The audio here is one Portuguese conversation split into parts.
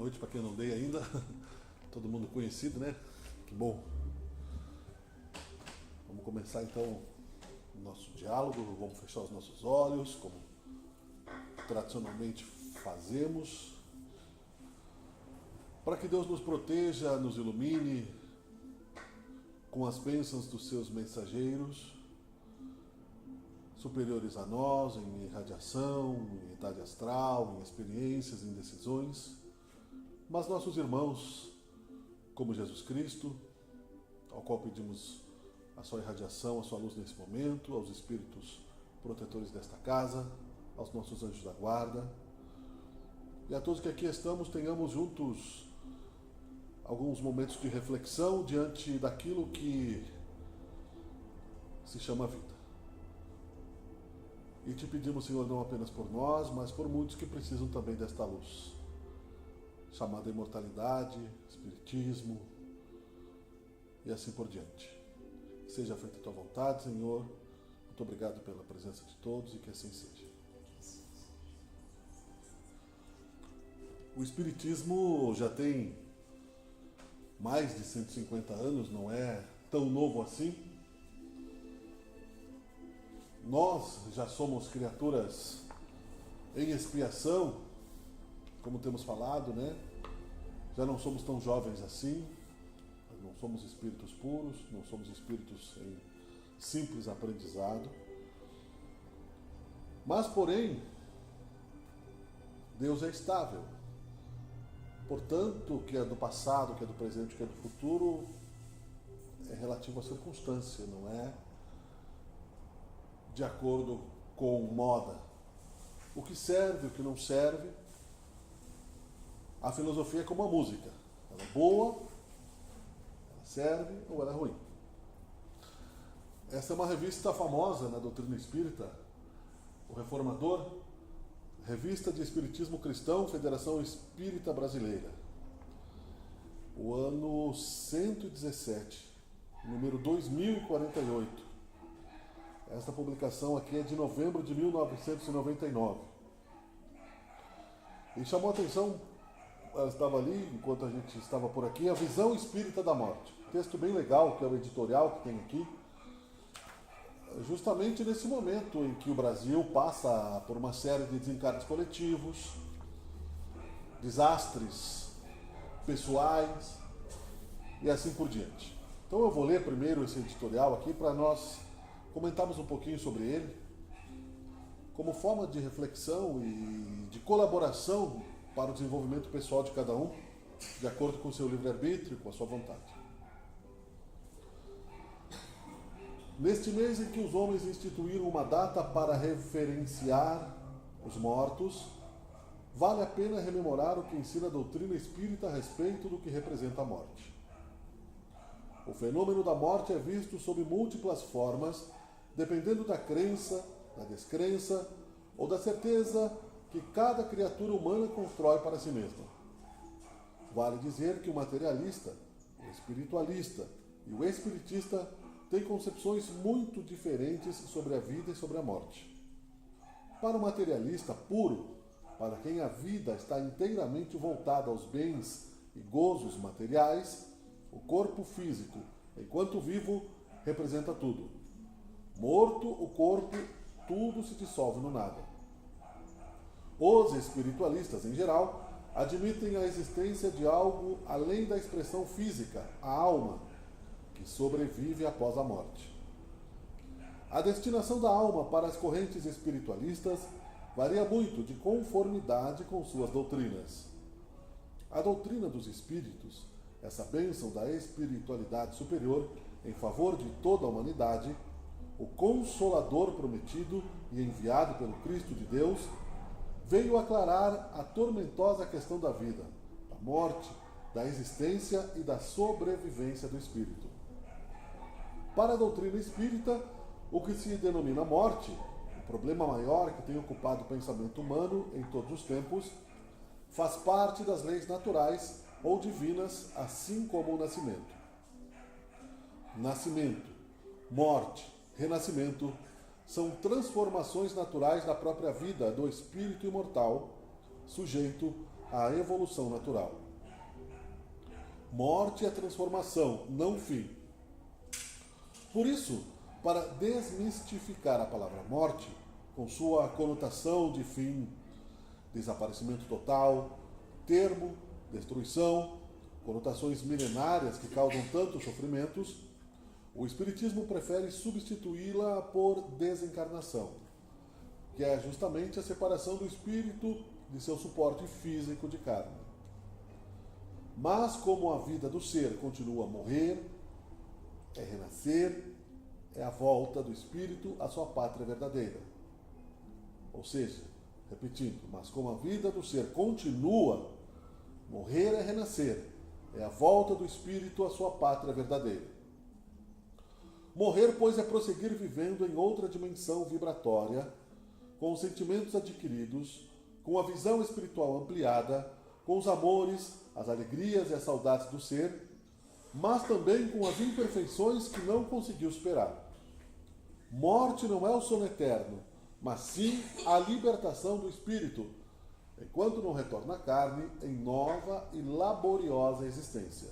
noite para quem não dei ainda. Todo mundo conhecido, né? Que bom. Vamos começar então o nosso diálogo. Vamos fechar os nossos olhos, como tradicionalmente fazemos, para que Deus nos proteja, nos ilumine com as bênçãos dos seus mensageiros, superiores a nós, em irradiação, em idade astral, em experiências, em decisões, mas nossos irmãos, como Jesus Cristo, ao qual pedimos a sua irradiação, a sua luz nesse momento, aos espíritos protetores desta casa, aos nossos anjos da guarda, e a todos que aqui estamos, tenhamos juntos alguns momentos de reflexão diante daquilo que se chama vida. E te pedimos, Senhor, não apenas por nós, mas por muitos que precisam também desta luz, chamada imortalidade, espiritismo e assim por diante. Seja feita a tua vontade, Senhor. Muito obrigado pela presença de todos e que assim seja. O espiritismo já tem mais de 150 anos, não é tão novo assim. Nós já somos criaturas em expiação, como temos falado, né? Já não somos tão jovens assim, não somos espíritos puros, não somos espíritos em simples aprendizado. Mas, porém, Deus é estável. Portanto, o que é do passado, o que é do presente, o que é do futuro, é relativo à circunstância, não é de acordo com moda. O que serve, o que não serve. A filosofia é como a música. Ela é boa, ela serve ou ela é ruim. Essa é uma revista famosa na doutrina espírita, o Reformador, Revista de Espiritismo Cristão, Federação Espírita Brasileira. O ano 117, número 2048. Esta publicação aqui é de novembro de 1999. E chamou a atenção, ela estava ali, enquanto a gente estava por aqui, a visão espírita da morte. Texto bem legal, que é o editorial que tem aqui. Justamente nesse momento em que o Brasil passa por uma série de desencargos coletivos, desastres pessoais e assim por diante. Então eu vou ler primeiro esse editorial aqui para nós comentarmos um pouquinho sobre ele, como forma de reflexão e de colaboração para o desenvolvimento pessoal de cada um, de acordo com o seu livre-arbítrio e com a sua vontade. Neste mês em que os homens instituíram uma data para referenciar os mortos, vale a pena rememorar o que ensina a doutrina espírita a respeito do que representa a morte. O fenômeno da morte é visto sob múltiplas formas, dependendo da crença, da descrença ou da certeza que cada criatura humana constrói para si mesma. Vale dizer que o materialista, o espiritualista e o espiritista têm concepções muito diferentes sobre a vida e sobre a morte. Para o materialista puro, para quem a vida está inteiramente voltada aos bens e gozos materiais, o corpo físico, enquanto vivo, representa tudo. Morto o corpo, tudo se dissolve no nada. Os espiritualistas, em geral, admitem a existência de algo além da expressão física, a alma, que sobrevive após a morte. A destinação da alma para as correntes espiritualistas varia muito de conformidade com suas doutrinas. A doutrina dos espíritos, essa bênção da espiritualidade superior em favor de toda a humanidade, o Consolador prometido e enviado pelo Cristo de Deus, veio aclarar a tormentosa questão da vida, da morte, da existência e da sobrevivência do espírito. Para a doutrina espírita, o que se denomina morte, o problema maior que tem ocupado o pensamento humano em todos os tempos, faz parte das leis naturais ou divinas, assim como o nascimento. Nascimento, morte, renascimento são transformações naturais da própria vida do espírito imortal, sujeito a evolução natural. Morte é transformação, não fim. Por isso, para desmistificar a palavra morte, com sua conotação de fim, desaparecimento total, termo, destruição, conotações milenárias que causam tantos sofrimentos, o Espiritismo prefere substituí-la por desencarnação, que é justamente a separação do espírito de seu suporte físico de carne. Mas como a vida do ser continua a morrer, é renascer, é a volta do espírito à sua pátria verdadeira. Ou seja, repetindo, mas como a vida do ser continua, morrer é renascer, é a volta do espírito à sua pátria verdadeira. Morrer, pois, é prosseguir vivendo em outra dimensão vibratória, com os sentimentos adquiridos, com a visão espiritual ampliada, com os amores, as alegrias e as saudades do ser, mas também com as imperfeições que não conseguiu superar. Morte não é o sono eterno, mas sim a libertação do espírito, enquanto não retorna à carne em nova e laboriosa existência.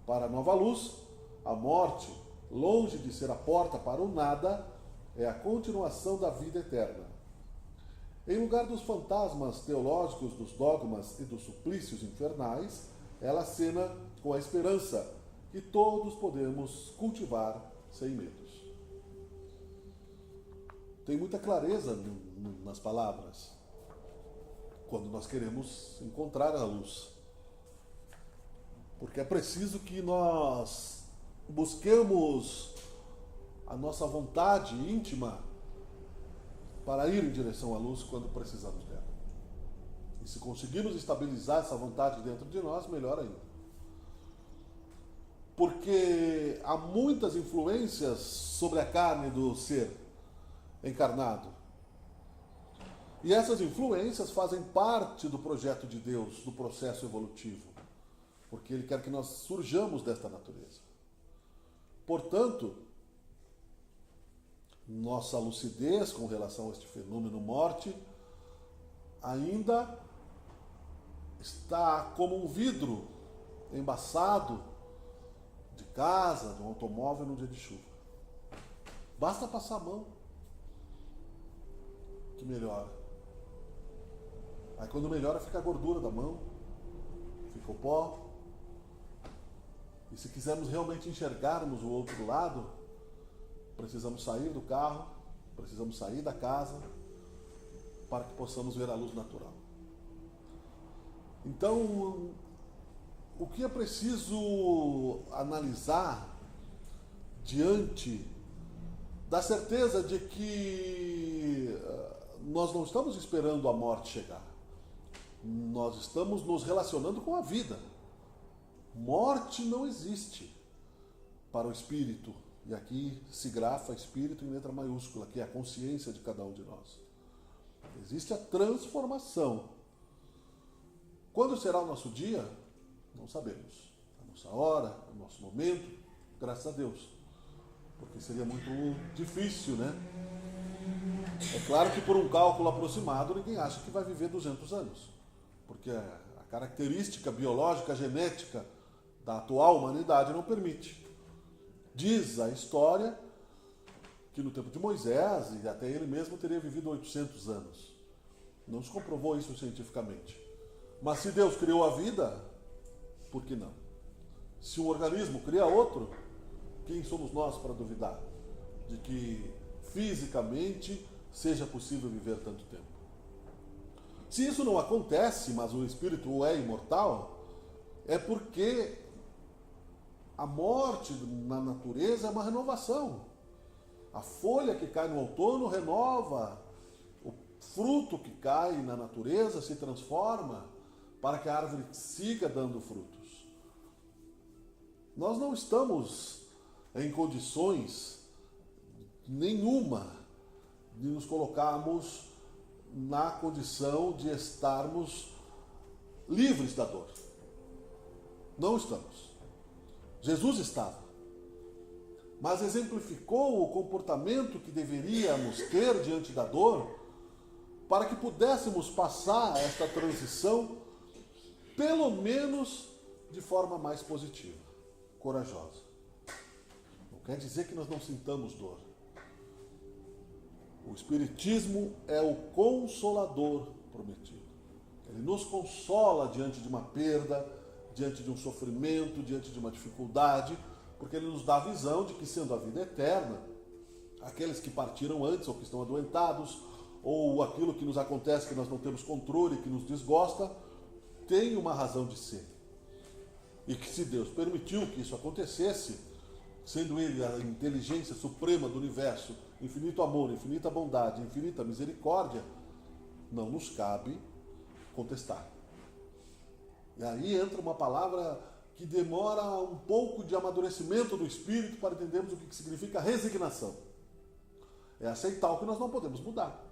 Para a nova luz, a morte, longe de ser a porta para o nada, é a continuação da vida eterna. Em lugar dos fantasmas teológicos, dos dogmas e dos suplícios infernais, ela acena com a esperança que todos podemos cultivar sem medos. Tem muita clareza nas palavras quando nós queremos encontrar a luz. Porque é preciso que nós busquemos a nossa vontade íntima para ir em direção à luz quando precisamos dela. E se conseguirmos estabilizar essa vontade dentro de nós, melhor ainda. Porque há muitas influências sobre a carne do ser encarnado. E essas influências fazem parte do projeto de Deus, do processo evolutivo. Porque Ele quer que nós surjamos desta natureza. Portanto, nossa lucidez com relação a este fenômeno morte ainda está como um vidro embaçado de casa, de um automóvel num dia de chuva. Basta passar a mão que melhora. Aí quando melhora fica a gordura da mão, fica o pó. E se quisermos realmente enxergarmos o outro lado, precisamos sair do carro, precisamos sair da casa, para que possamos ver a luz natural. Então, o que é preciso analisar diante da certeza de que nós não estamos esperando a morte chegar. Nós estamos nos relacionando com a vida. Morte não existe para o espírito. E aqui se grafa espírito em letra maiúscula, que é a consciência de cada um de nós. Existe a transformação. Quando será o nosso dia? Não sabemos. A nossa hora, o nosso momento, graças a Deus. Porque seria muito difícil, né? É claro que por um cálculo aproximado ninguém acha que vai viver 200 anos. Porque a característica biológica, genética da atual humanidade não permite. Diz a história que no tempo de Moisés, e até ele mesmo teria vivido 800 anos. Não se comprovou isso cientificamente. Mas se Deus criou a vida, por que não? Se um organismo cria outro, quem somos nós para duvidar de que fisicamente seja possível viver tanto tempo? Se isso não acontece, mas o espírito é imortal, é porque a morte na natureza é uma renovação. A folha que cai no outono renova, o fruto que cai na natureza se transforma para que a árvore siga dando frutos. Nós não estamos em condições nenhuma de nos colocarmos na condição de estarmos livres da dor. Não estamos. Jesus estava, mas exemplificou o comportamento que deveríamos ter diante da dor para que pudéssemos passar esta transição, pelo menos de forma mais positiva, corajosa. Não quer dizer que nós não sintamos dor. O Espiritismo é o consolador prometido. Ele nos consola diante de uma perda, diante de um sofrimento, diante de uma dificuldade, porque ele nos dá a visão de que, sendo a vida eterna, aqueles que partiram antes ou que estão adoentados, ou aquilo que nos acontece que nós não temos controle, que nos desgosta, tem uma razão de ser. E que se Deus permitiu que isso acontecesse, sendo Ele a inteligência suprema do universo, infinito amor, infinita bondade, infinita misericórdia, não nos cabe contestar. E aí entra uma palavra que demora um pouco de amadurecimento do espírito para entendermos o que significa resignação. É aceitar o que nós não podemos mudar.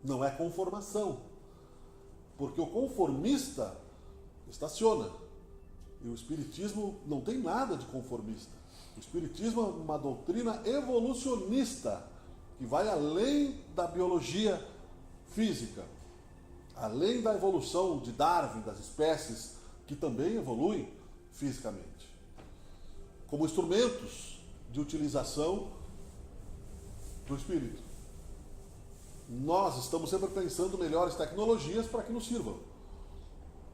Não é conformação. Porque o conformista estaciona. E o Espiritismo não tem nada de conformista. O Espiritismo é uma doutrina evolucionista que vai além da biologia física, além da evolução de Darwin, das espécies que também evoluem fisicamente, como instrumentos de utilização do espírito. Nós estamos sempre pensando melhores tecnologias para que nos sirvam.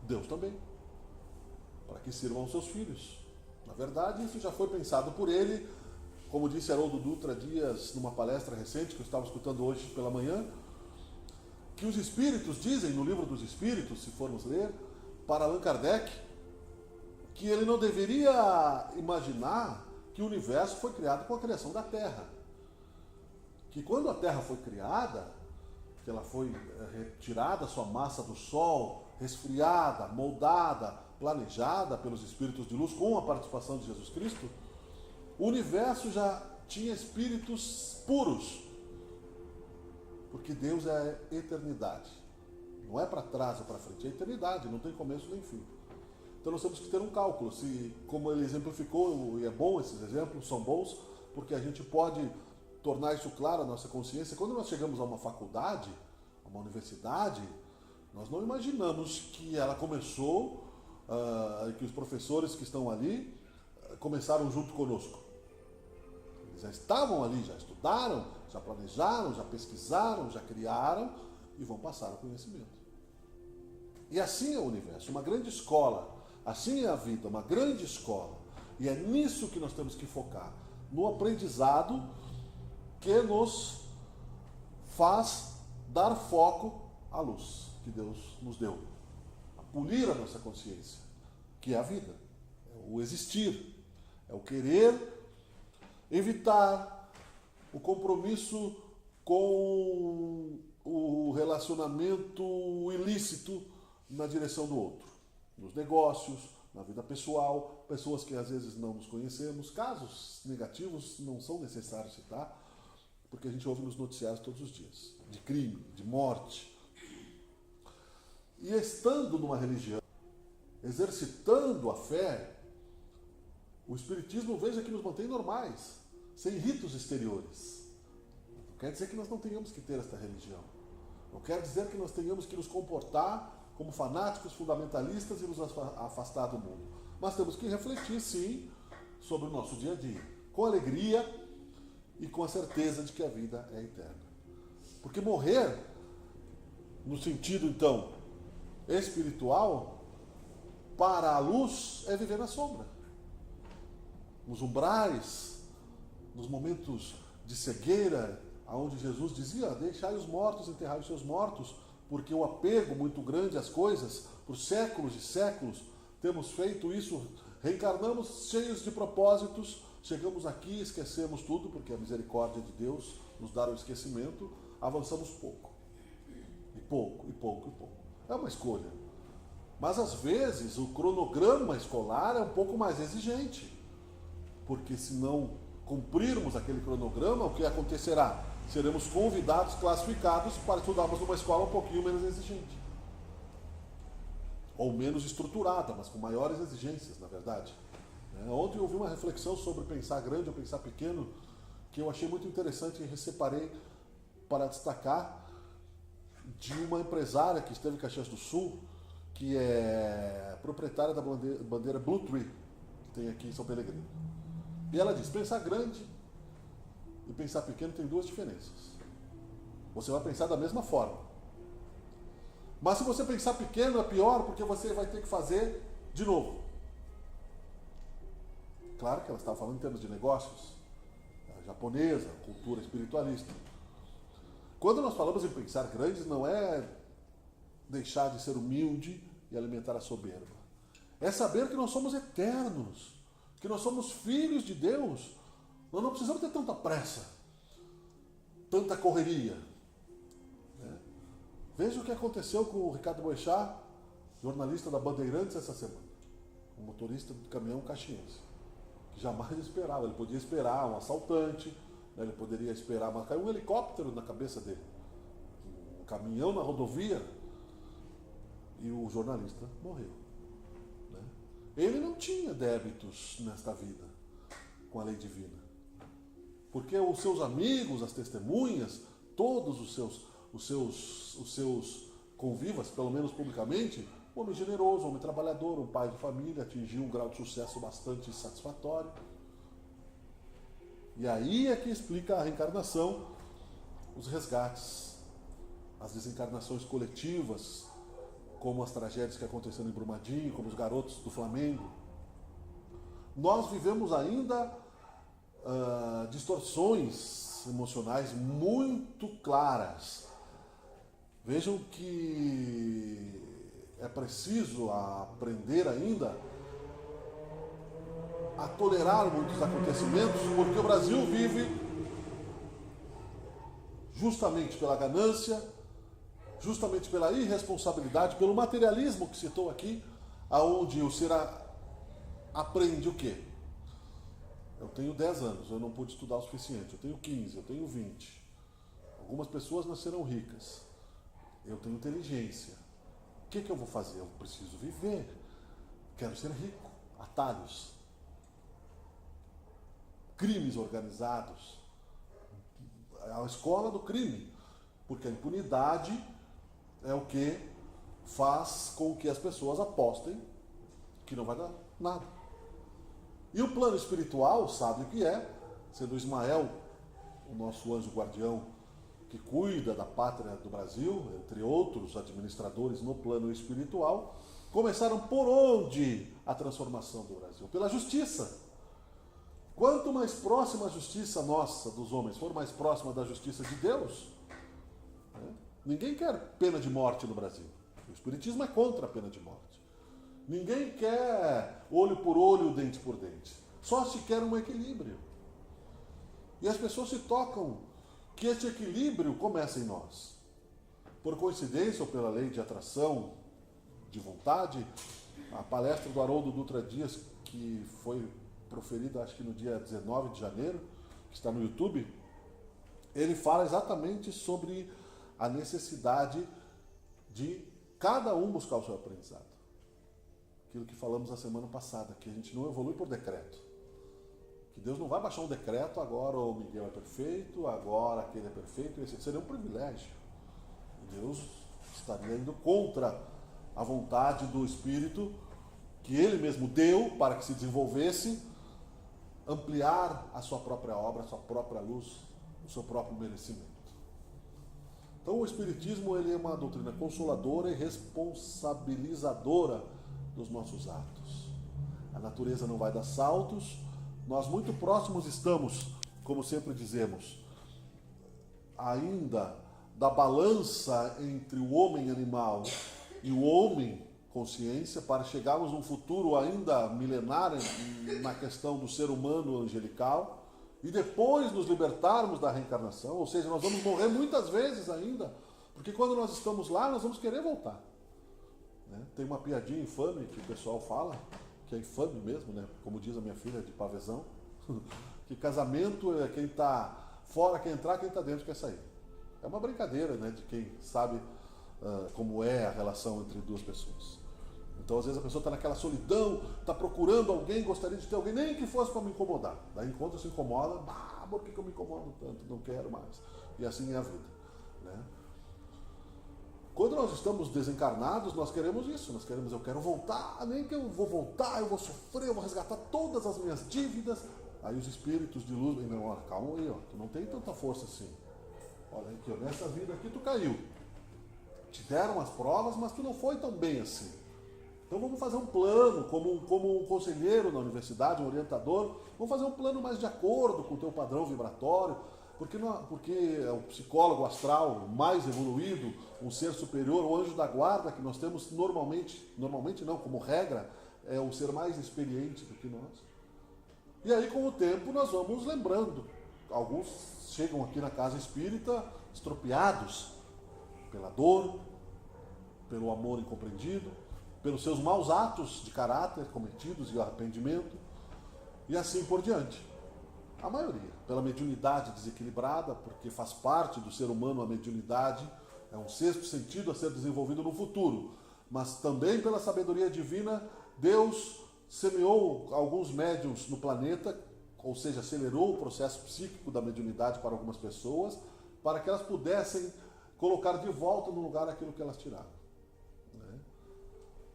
Deus também, para que sirvam aos seus filhos. Na verdade, isso já foi pensado por ele, como disse Haroldo Dutra Dias numa palestra recente que eu estava escutando hoje pela manhã, que os espíritos dizem no livro dos Espíritos, se formos ler, para Allan Kardec, que ele não deveria imaginar que o universo foi criado com a criação da Terra. Que quando a Terra foi criada, que ela foi retirada sua massa do Sol, resfriada, moldada, planejada pelos espíritos de luz com a participação de Jesus Cristo, o universo já tinha espíritos puros, porque Deus é a eternidade. Não é para trás ou para frente, é a eternidade, não tem começo nem fim. Então nós temos que ter um cálculo, se, como ele exemplificou, e é bom esses exemplos, são bons, porque a gente pode tornar isso claro à nossa consciência. Quando nós chegamos a uma faculdade, a uma universidade, nós não imaginamos que ela começou, que os professores que estão ali começaram junto conosco. Eles já estavam ali, já estudaram, já planejaram, já pesquisaram, já criaram e vão passar o conhecimento. E assim é o universo, uma grande escola. Assim é a vida, uma grande escola. E é nisso que nós temos que focar, no aprendizado que nos faz dar foco à luz que Deus nos deu, a polir a nossa consciência, que é a vida, é o existir, é o querer evitar o compromisso com o relacionamento ilícito na direção do outro, nos negócios, na vida pessoal, pessoas que às vezes não nos conhecemos. Casos negativos não são necessários citar, porque a gente ouve nos noticiários todos os dias, de crime, de morte. E estando numa religião, exercitando a fé, o Espiritismo, veja que nos mantém normais, sem ritos exteriores. Não quer dizer que nós não tenhamos que ter esta religião. Não quer dizer que nós tenhamos que nos comportar como fanáticos fundamentalistas e nos afastar do mundo. Mas temos que refletir, sim, sobre o nosso dia a dia, com alegria e com a certeza de que a vida é eterna. Porque morrer, no sentido, então, espiritual, para a luz, é viver na sombra. Nos umbrais, nos momentos de cegueira, onde Jesus dizia, deixai os mortos, enterrai os seus mortos, porque o apego muito grande às coisas, por séculos e séculos, temos feito isso, reencarnamos cheios de propósitos, chegamos aqui, esquecemos tudo, porque a misericórdia de Deus nos dá o esquecimento, avançamos pouco. E pouco, e pouco, e pouco. É uma escolha. Mas às vezes o cronograma escolar é um pouco mais exigente, porque se não cumprirmos aquele cronograma, o que acontecerá? Seremos convidados, classificados para estudarmos numa escola um pouquinho menos exigente. Ou menos estruturada, mas com maiores exigências, na verdade. Ontem eu ouvi uma reflexão sobre pensar grande ou pensar pequeno, que eu achei muito interessante e separei para destacar, de uma empresária que esteve em Caxias do Sul, que é proprietária da bandeira Blue Tree, que tem aqui em São Pellegrino. E ela diz, pensar grande e pensar pequeno tem duas diferenças. Você vai pensar da mesma forma. Mas se você pensar pequeno é pior, porque você vai ter que fazer de novo. Claro que ela estava falando em termos de negócios, japonesa, cultura espiritualista. Quando nós falamos em pensar grandes, não é deixar de ser humilde e alimentar a soberba. É saber que nós somos eternos, que nós somos filhos de Deus. Nós não precisamos ter tanta pressa, tanta correria. Né? Veja o que aconteceu com o Ricardo Boechat, jornalista da Bandeirantes essa semana. Um motorista do caminhão caxiense, que jamais esperava. Ele podia esperar um assaltante, né? Ele poderia esperar, mas caiu um helicóptero na cabeça dele. Um caminhão na rodovia e o jornalista morreu. Né? Ele não tinha débitos nesta vida com a lei divina. Porque os seus amigos, as testemunhas, todos os seus convivas, pelo menos publicamente, um homem generoso, um homem trabalhador, um pai de família, atingiu um grau de sucesso bastante satisfatório. E aí é que explica a reencarnação, os resgates, as desencarnações coletivas, como as tragédias que aconteceram em Brumadinho, como os garotos do Flamengo. Nós vivemos ainda distorções emocionais muito claras. Vejam que é preciso aprender ainda a tolerar muitos acontecimentos, porque o Brasil vive justamente pela ganância, justamente pela irresponsabilidade, pelo materialismo que citou aqui, aonde o ser aprende o quê? Eu tenho 10 anos, eu não pude estudar o suficiente. Eu tenho 15, eu tenho 20. Algumas pessoas nasceram ricas. Eu tenho inteligência. O que eu vou fazer? Eu preciso viver. Quero ser rico. Atalhos. Crimes organizados. A escola do crime. Porque a impunidade é o que faz com que as pessoas apostem que não vai dar nada. E o plano espiritual sabe o que é, sendo Ismael, o nosso anjo guardião, que cuida da pátria do Brasil, entre outros administradores no plano espiritual, começaram por onde a transformação do Brasil? Pela justiça. Quanto mais próxima a justiça nossa, dos homens, for mais próxima da justiça de Deus, né? Ninguém quer pena de morte no Brasil. O Espiritismo é contra a pena de morte. Ninguém quer olho por olho, dente por dente. Só se quer um equilíbrio. E as pessoas se tocam que esse equilíbrio começa em nós. Por coincidência ou pela lei de atração de vontade, a palestra do Haroldo Dutra Dias, que foi proferida acho que no dia 19 de janeiro, que está no YouTube, ele fala exatamente sobre a necessidade de cada um buscar o seu aprendizado. Aquilo que falamos na semana passada, que a gente não evolui por decreto. Que Deus não vai baixar um decreto, agora o Miguel é perfeito, agora aquele é perfeito, esse seria um privilégio. Deus estaria indo contra a vontade do Espírito, que Ele mesmo deu para que se desenvolvesse, ampliar a sua própria obra, a sua própria luz, o seu próprio merecimento. Então o Espiritismo ele é uma doutrina consoladora e responsabilizadora dos nossos atos. A natureza não vai dar saltos, nós muito próximos estamos, como sempre dizemos, ainda da balança entre o homem animal e o homem consciência, para chegarmos num futuro ainda milenar na questão do ser humano angelical, e depois nos libertarmos da reencarnação, ou seja, nós vamos morrer muitas vezes ainda, porque quando nós estamos lá, nós vamos querer voltar. Né? Tem uma piadinha infame que o pessoal fala, que é infame mesmo, né? Como diz a minha filha de Pavezão, que casamento é quem está fora quer entrar, quem está dentro quer sair. É uma brincadeira, né, de quem sabe como é a relação entre duas pessoas. Então, às vezes, a pessoa está naquela solidão, está procurando alguém, gostaria de ter alguém, nem que fosse para me incomodar. Daí, enquanto se incomoda, por que eu me incomodo tanto? Não quero mais. E assim é a vida. Né? Quando nós estamos desencarnados, nós queremos isso, eu quero voltar, nem que eu vou voltar, eu vou sofrer, eu vou resgatar todas as minhas dívidas. Aí os espíritos de luz, não, ó, calma aí, ó, tu não tem tanta força assim. Olha aqui, ó, nessa vida aqui tu caiu. Te deram as provas, mas tu não foi tão bem assim. Então vamos fazer um plano, como um conselheiro na universidade, um orientador, vamos fazer um plano mais de acordo com o teu padrão vibratório, porque o psicólogo astral mais evoluído, um ser superior, o anjo da guarda que nós temos normalmente não, como regra, é o ser mais experiente do que nós. E aí com o tempo nós vamos lembrando. Alguns chegam aqui na casa espírita estropiados pela dor, pelo amor incompreendido, pelos seus maus atos de caráter cometidos e o arrependimento, e assim por diante. A maioria, pela mediunidade desequilibrada, porque faz parte do ser humano a mediunidade, é um sexto sentido a ser desenvolvido no futuro, mas também pela sabedoria divina, Deus semeou alguns médiuns no planeta, ou seja, acelerou o processo psíquico da mediunidade para algumas pessoas, para que elas pudessem colocar de volta no lugar aquilo que elas tiraram.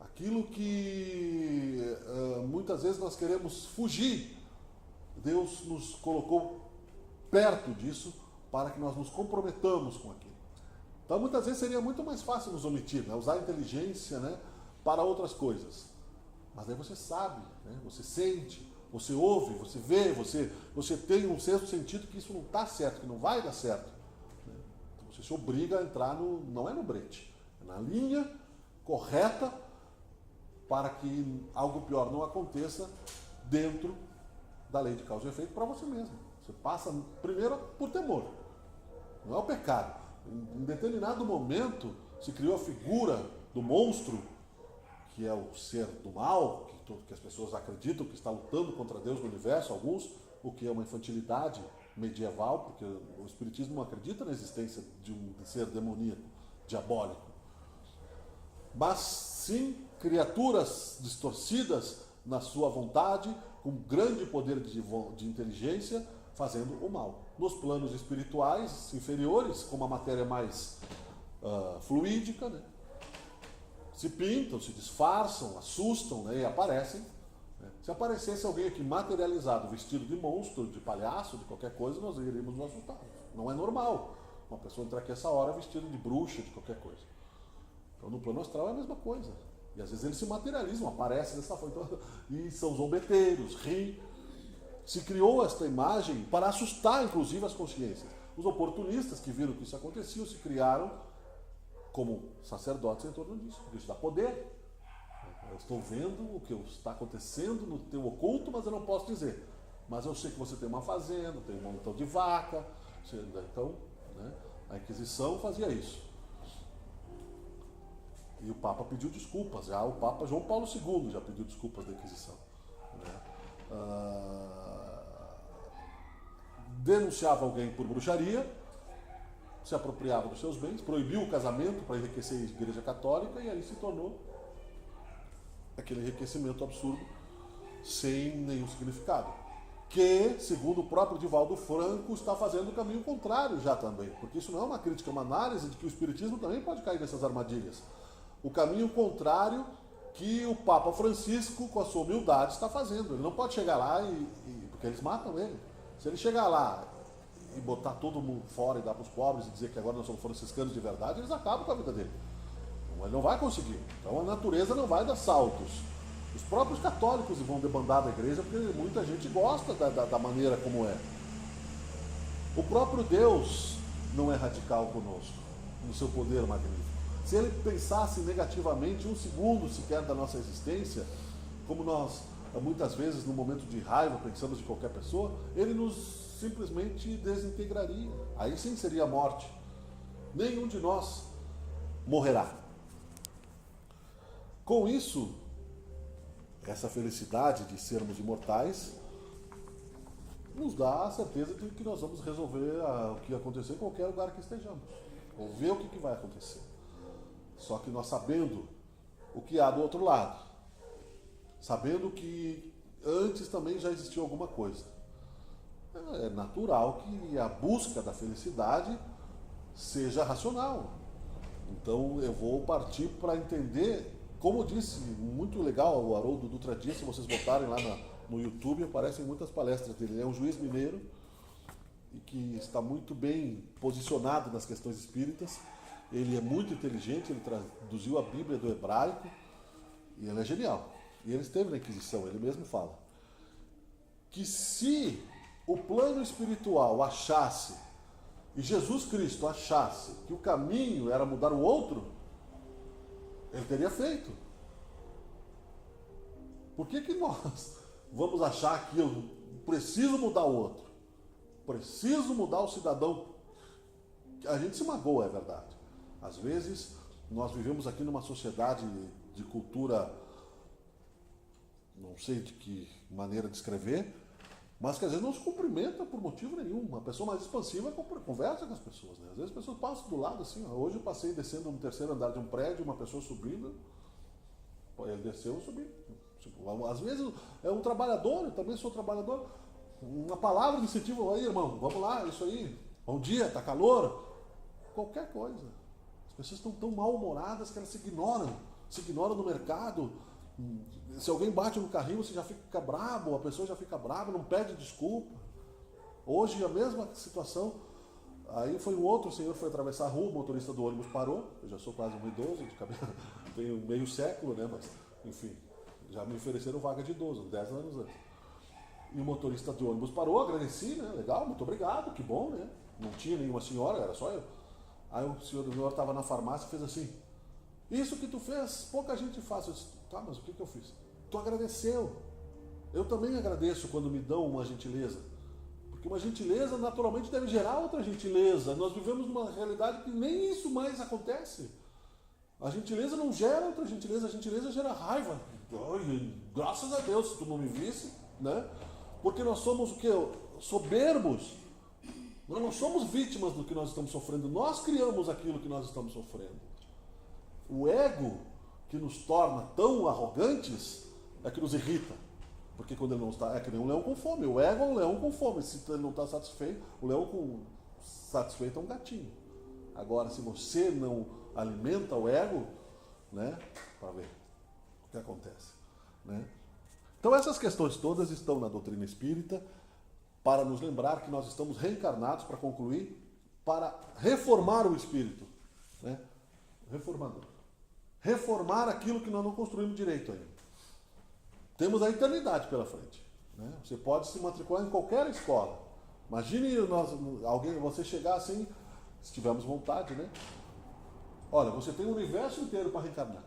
Aquilo que muitas vezes nós queremos fugir, Deus nos colocou perto disso para que nós nos comprometamos com aquilo. Então muitas vezes seria muito mais fácil nos omitir, né? Usar a inteligência, né, para outras coisas. Mas aí você sabe, né? Você sente, você ouve, você vê, você tem um sexto sentido que isso não está certo, que não vai dar certo. Né? Então você se obriga a entrar não é no brete, é na linha correta, para que algo pior não aconteça dentro da lei de causa e efeito para você mesmo. Você passa primeiro por temor, não é o pecado. Em determinado momento se criou a figura do monstro, que é o ser do mal, que as pessoas acreditam que está lutando contra Deus no universo, alguns, o que é uma infantilidade medieval, porque o Espiritismo não acredita na existência de um ser demoníaco, diabólico. Mas sim criaturas distorcidas na sua vontade, com grande poder de inteligência, fazendo o mal. Nos planos espirituais inferiores, com uma matéria mais fluídica, né? Se pintam, se disfarçam, assustam, né? E aparecem. Né? Se aparecesse alguém aqui materializado, vestido de monstro, de palhaço, de qualquer coisa, nós iríamos nos assustar. Não é normal uma pessoa entrar aqui essa hora vestida de bruxa, de qualquer coisa. Então no plano astral é a mesma coisa. E às vezes eles se materializam, aparecem dessa forma. Então, e são zombeteiros, riem. Se criou esta imagem para assustar, inclusive, as consciências. Os oportunistas que viram que isso acontecia se criaram como sacerdotes em torno disso. Porque isso dá poder. Eu estou vendo o que está acontecendo no teu oculto, mas eu não posso dizer. Mas eu sei que você tem uma fazenda, tem um montão de vaca. Então, né, a Inquisição fazia isso. E o Papa pediu desculpas, já o Papa João Paulo II já pediu desculpas da Inquisição. Né? Denunciava alguém por bruxaria, se apropriava dos seus bens, proibiu o casamento para enriquecer a Igreja Católica e aí se tornou aquele enriquecimento absurdo sem nenhum significado. Que, segundo o próprio Divaldo Franco, está fazendo o caminho contrário já também. Porque isso não é uma crítica, é uma análise de que o Espiritismo também pode cair nessas armadilhas. O caminho contrário que o Papa Francisco, com a sua humildade, está fazendo. Ele não pode chegar lá porque eles matam ele. Se ele chegar lá e botar todo mundo fora e dar para os pobres e dizer que agora nós somos franciscanos de verdade, eles acabam com a vida dele. Então, ele não vai conseguir. Então a natureza não vai dar saltos. Os próprios católicos vão debandar da igreja porque muita gente gosta da maneira como é. O próprio Deus não é radical conosco, no seu poder magnífico. Se ele pensasse negativamente um segundo sequer da nossa existência, como nós muitas vezes no momento de raiva pensamos de qualquer pessoa, ele nos simplesmente desintegraria. Aí sim seria a morte. Nenhum de nós morrerá. Com isso, essa felicidade de sermos imortais nos dá a certeza de que nós vamos resolver o que acontecer em qualquer lugar que estejamos, ou ver o que vai acontecer. Só que nós sabendo o que há do outro lado, sabendo que antes também já existiu alguma coisa, é natural que a busca da felicidade seja racional. Então eu vou partir para entender, como disse, muito legal o Haroldo Dutra Dias, se vocês botarem lá no YouTube, aparecem muitas palestras dele. Ele é um juiz mineiro e que está muito bem posicionado nas questões espíritas. Ele é muito inteligente, ele traduziu a Bíblia do hebraico e ele é genial. E ele esteve na Inquisição, ele mesmo fala que se o plano espiritual achasse, e Jesus Cristo achasse que o caminho era mudar o outro, ele teria feito. Por que nós vamos achar que eu preciso mudar o outro? Preciso mudar o cidadão? A gente se magoa, é verdade. Às vezes, nós vivemos aqui numa sociedade de cultura, não sei de que maneira descrever, mas que às vezes não se cumprimenta por motivo nenhum. Uma pessoa mais expansiva conversa com as pessoas, né? Às vezes as pessoas passam do lado assim. Ó. Hoje eu passei descendo no terceiro andar de um prédio, uma pessoa subindo, ele desceu e subiu. Às vezes é um trabalhador, eu também sou trabalhador. Uma palavra de incentivo, aí irmão, vamos lá, isso aí. Bom dia, tá calor? Qualquer coisa. As pessoas estão tão mal-humoradas que elas se ignoram no mercado. Se alguém bate no carrinho, você já fica brabo, a pessoa já fica brava, não pede desculpa. Hoje a mesma situação. Aí foi um outro senhor, foi atravessar a rua, o motorista do ônibus parou. Eu já sou quase um idoso, de cabelo, tenho meio século, né? Mas, enfim, já me ofereceram vaga de idoso, 10 anos antes. E o motorista do ônibus parou, agradeci, né? Legal, muito obrigado, que bom, né? Não tinha nenhuma senhora, era só eu. Aí o senhor estava na farmácia e fez assim: isso que tu fez, pouca gente faz. Eu disse: tá, mas o que eu fiz? Tu agradeceu. Eu também agradeço quando me dão uma gentileza. Porque uma gentileza naturalmente deve gerar outra gentileza. Nós vivemos numa realidade que nem isso mais acontece. A gentileza não gera outra gentileza, a gentileza gera raiva. Ai, graças a Deus, se tu não me visse, né? Porque nós somos o quê? Soberbos. Nós não somos vítimas do que nós estamos sofrendo. Nós criamos aquilo que nós estamos sofrendo. O ego que nos torna tão arrogantes é que nos irrita. Porque quando ele não está, é que nem um leão com fome. O ego é um leão com fome. Se ele não está satisfeito, o leão satisfeito é um gatinho. Agora, se você não alimenta o ego, né, para ver o que acontece, né? Então essas questões todas estão na doutrina espírita para nos lembrar que nós estamos reencarnados, para concluir, para reformar o espírito, né? Reformador. Reformar aquilo que nós não construímos direito ainda. Temos a eternidade pela frente, né? Você pode se matricular em qualquer escola. Imagine você chegar assim, se tivermos vontade, né? Olha, você tem o universo inteiro para reencarnar.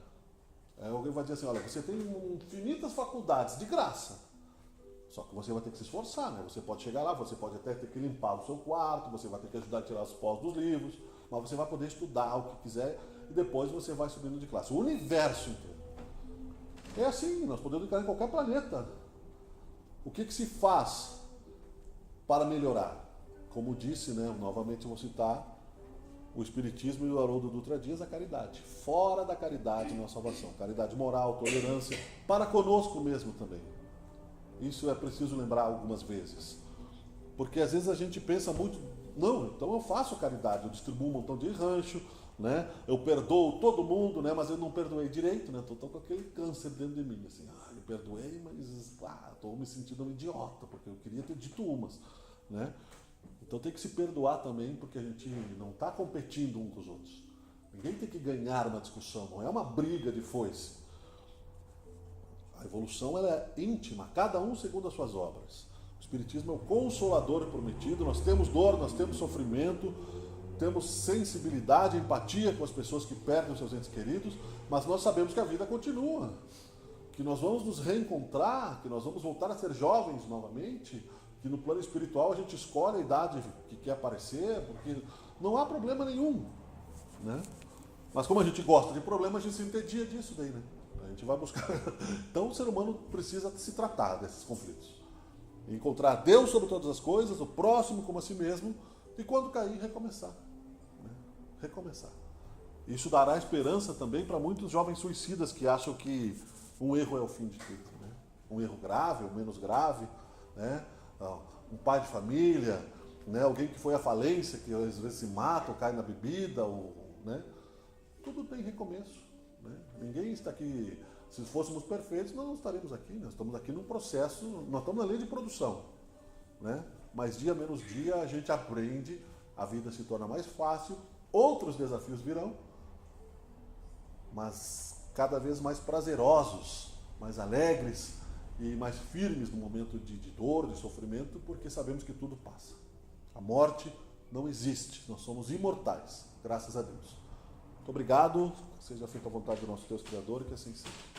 Aí alguém vai dizer assim: olha, você tem infinitas faculdades de graça. Só que você vai ter que se esforçar, né? Você pode chegar lá, você pode até ter que limpar o seu quarto, você vai ter que ajudar a tirar os pós dos livros, mas você vai poder estudar o que quiser e depois você vai subindo de classe. O universo inteiro. É assim, nós podemos encarar em qualquer planeta. O que se faz para melhorar? Como disse, né? Novamente eu vou citar o Espiritismo e o Haroldo Dutra Dias, a caridade. Fora da caridade não há salvação. Caridade moral, tolerância, para conosco mesmo também. Isso é preciso lembrar algumas vezes. Porque às vezes a gente pensa muito: não, então eu faço caridade, eu distribuo um montão de rancho, né? Eu perdoo todo mundo, né? Mas eu não perdoei direito, né? Estou com aquele câncer dentro de mim, assim: eu perdoei, mas estou me sentindo um idiota, porque eu queria ter dito umas, né? Então tem que se perdoar também, porque a gente não está competindo um com os outros. Ninguém tem que ganhar uma discussão, não é uma briga de foice. A evolução ela é íntima, cada um segundo as suas obras. O Espiritismo é o consolador prometido. Nós temos dor, nós temos sofrimento, temos sensibilidade, empatia com as pessoas que perdem os seus entes queridos, mas nós sabemos que a vida continua, que nós vamos nos reencontrar, que nós vamos voltar a ser jovens novamente, que no plano espiritual a gente escolhe a idade que quer aparecer, porque não há problema nenhum, né? Mas como a gente gosta de problema, a gente se entedia disso daí, né? A gente vai buscar. Então o ser humano precisa se tratar desses conflitos. Encontrar Deus sobre todas as coisas, o próximo como a si mesmo, e quando cair, recomeçar. Né? Recomeçar. Isso dará esperança também para muitos jovens suicidas que acham que um erro é o fim de tudo. Né? Um erro grave ou menos grave, né? Um pai de família, né? Alguém que foi à falência, que às vezes se mata ou cai na bebida, ou, né? tudo tem recomeço, né? Ninguém está aqui, se fôssemos perfeitos, nós não estaríamos aqui, nós estamos aqui num processo, nós estamos na linha de produção, né? Mas dia menos dia a gente aprende, a vida se torna mais fácil, outros desafios virão, mas cada vez mais prazerosos, mais alegres e mais firmes no momento de dor, de sofrimento, porque sabemos que tudo passa. A morte não existe, nós somos imortais, graças a Deus. Muito obrigado, seja feita a vontade do nosso Deus Criador, que assim seja.